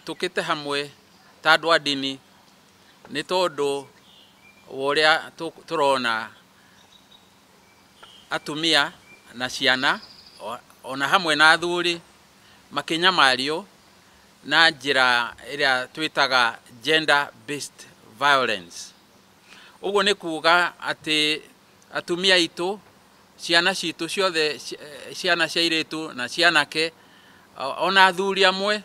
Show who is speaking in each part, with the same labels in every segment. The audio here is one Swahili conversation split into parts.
Speaker 1: Tukite hamwe ta andũ a ndini nĩ tondũ ũrĩa tũrona atumia na ciana ona hamwe na athuri makinyamario na njĩra ĩrĩa twĩtaga gender based violence. Ũguo nĩ kuuga atĩ atumia itũ, ciana citũ ciothe, ciana cia airĩtu na cianake ona athuri amwe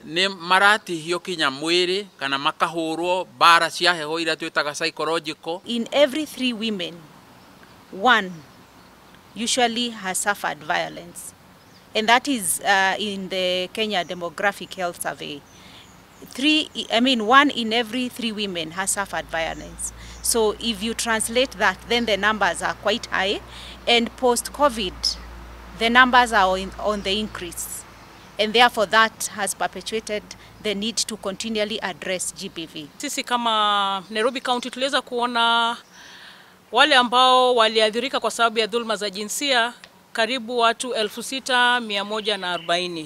Speaker 1: nĩ maratihio kinya mwĩrĩ kana makahũrwo bara cia heho iria twĩtaga psychological.
Speaker 2: In every 3 women, 1 usually has suffered violence, and that is in the Kenya Demographic Health Survey. 1 in every 3 women has suffered violence. So if you translate that, then the numbers are quite high, and post-COVID, the numbers are on the increase, and therefore that has perpetuated the need to continually address GBV.
Speaker 3: Sisi kama Nairobi County tuliweza kuona wale ambao waliathirika kwa sababu ya dhulma za jinsia karibu watu 6,140.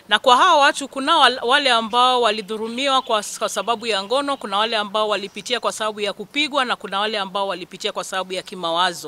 Speaker 3: Na kwa hao watu kuna wale ambao walidhulumiwa kwa sababu ya ngono, kuna wale ambao walipitia kwa sababu ya kupigwa, na kuna wale ambao walipitia kwa sababu ya kimawazo.